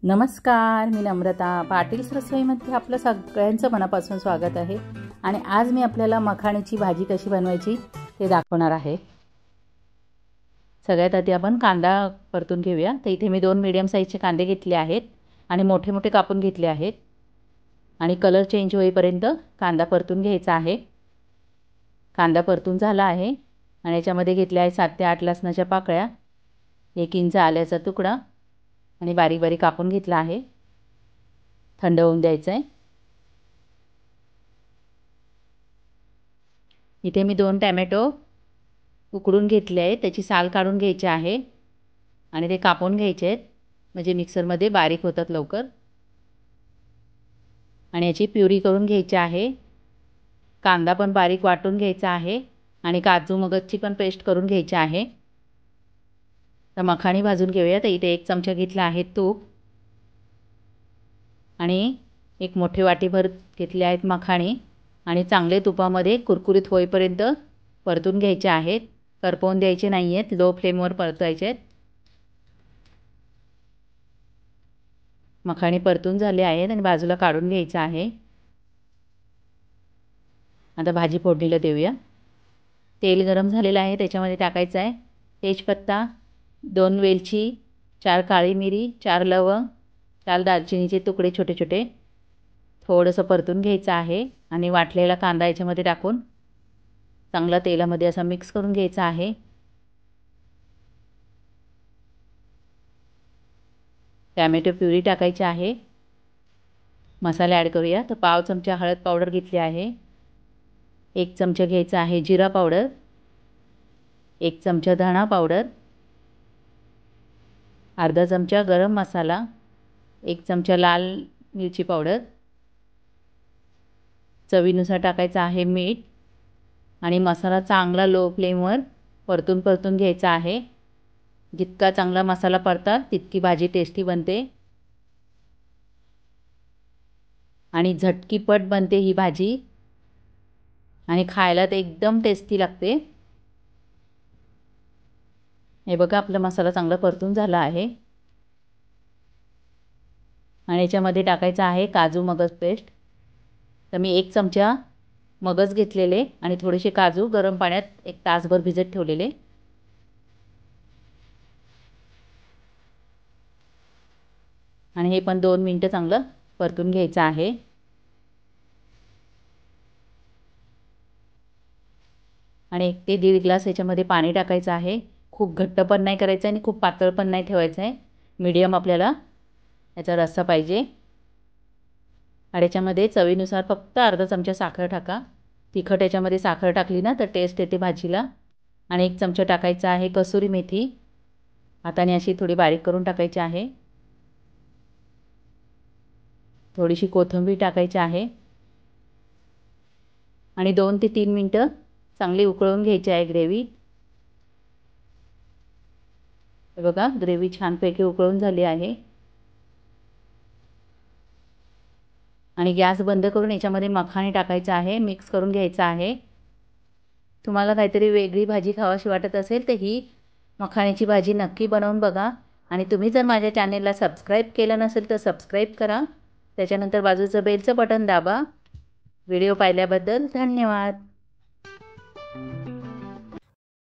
नमस्कार, मी नम्रता पाटील्स रसोईमध्ये आपलं सगळ्यांचं मनापासून स्वागत आहे। आणि आज मी आपल्याला मखाण्याची भाजी कशी बनवायची ते दाखवणार आहे। सगळ्यात आधी आपण कांदा परतून घेऊया। तर इथे मी 2 मीडियम साईजचे कांदे घेतले आहेत आणि मोठे मोठे कापून घेतले आहेत आणि कलर चेंज होईपर्यंत कांदा परतून घ्यायचा आहे। कांदा परतून झाला आहे आणि याच्यामध्ये घेतले आहे 7 ते 8 लसणाच्या पाकळ्या, 1 इंच आल्याचा तुकडा आणि बारीक बारीक कापून घेतला आहे। थंड होऊन द्यायचं आहे। इथे मी 2 टोमॅटो उकडून घेतले आहेत, त्याची साल काढून घ्यायची आहे आणि ते कापून घ्यायचे आहेत, म्हणजे मिक्सरमध्ये बारीक होतात लवकर। आणि याची प्युरी करून घ्यायची आहे। कांदा पण बारीक वाटून घ्यायचा आहे आणि काजू मगजची पण पेस्ट करून घ्यायची आहे। तर मखाणी भाजून घेऊया। तर इथे 1 चमचा घेतला आहे तूप आणि 1 मोठी वाटीभर घेतले आहेत मखाणी आणि चांगले तुपामध्ये कुरकुरीत होईपर्यंत परतून घ्यायचे आहेत। करपवून द्यायचे नाही आहेत, लो फ्लेमवर परतायचे आहेत। मखाणी परतून झाले आहेत आणि बाजूला काढून घ्यायचे आहे। आता भाजी फोडणीला देऊया। तेल गरम झालेलं आहे, त्याच्यामध्ये टाकायचं आहे तेजपत्ता, 2 वेलची, 4 काळी मिरी, 4 लवंग, 4 दालचिनीचे तुकडे छोटे छोटे। थोडंसं परतून घ्यायचं आहे आणि वाटलेला कांदा याच्यामध्ये टाकून चांगला तेलामध्ये असा मिक्स करून घ्यायचा आहे। टोमॅटो प्युरी टाकायची आहे। मसाले ॲड करूया। तर पाव चमचा हळद पावडर घेतली आहे, 1 चमचा घ्यायचा आहे जिरा पावडर, 1 चमचा धणा पावडर, अर्धा चमचा गरम मसाला, 1 चमचा लाल मिरची पावडर, चवीनुसार टाकायचं आहे मीठ आणि मसाला चांगला लो फ्लेमवर परतून घ्यायचा आहे। जितका चांगला मसाला परतात तितकी भाजी टेस्टी बनते आणि झटकीपट बनते ही भाजी आणि खायला ते एकदम टेस्टी लागते। हे बघा, आपला मसाला चांगला परतून झाला आहे आणि याच्यामध्ये टाकायचा आहे काजू मगज पेस्ट। तर मी 1 चमचा मगज घेतलेले आणि थोडेसे काजू गरम पाण्यात 1 तासभर भिजत ठेवलेले आणि हे पण 2 मिनिटं चांगलं परतून घ्यायचं आहे। आणि 1 ते 1.5 ग्लास याच्यामध्ये पाणी टाकायचं आहे। खूप घट्ट पण नाही करायचं आणि खूप पातळ पण नाही ठेवायचं आहे, मीडियम आपल्याला याचा रस्सा पाहिजे। आणि याच्यामध्ये चवीनुसार फक्त अर्धा चमचा साखर टाका। तिखट याच्यामध्ये साखर टाकली ना तर टेस्ट येते भाजीला। आणि 1 चमचा टाकायचा आहे कसुरी मेथी, हाताने अशी थोडी बारीक करून टाकायची आहे। थोडीशी कोथिंबीर टाकायची आहे आणि 2 ते 3 मिनिटं चांगली उकळून घ्यायची आहे ग्रेव्ही। हे बघा, ग्रेव्ही छानपैकी उकळून झाली आहे आणि गॅस बंद करून याच्यामध्ये मखाणी टाकायचं आहे, मिक्स करून घ्यायचं आहे। तुम्हाला काहीतरी वेगळी भाजी खावाशी वाटत असेल तर ही मखाण्याची भाजी नक्की बनवून बघा। आणि तुम्ही जर माझ्या चॅनेलला सबस्क्राईब केलं नसेल तर सबस्क्राईब करा, त्याच्यानंतर बाजूचं बेलचं बटन दाबा। व्हिडिओ पाहिल्याबद्दल धन्यवाद।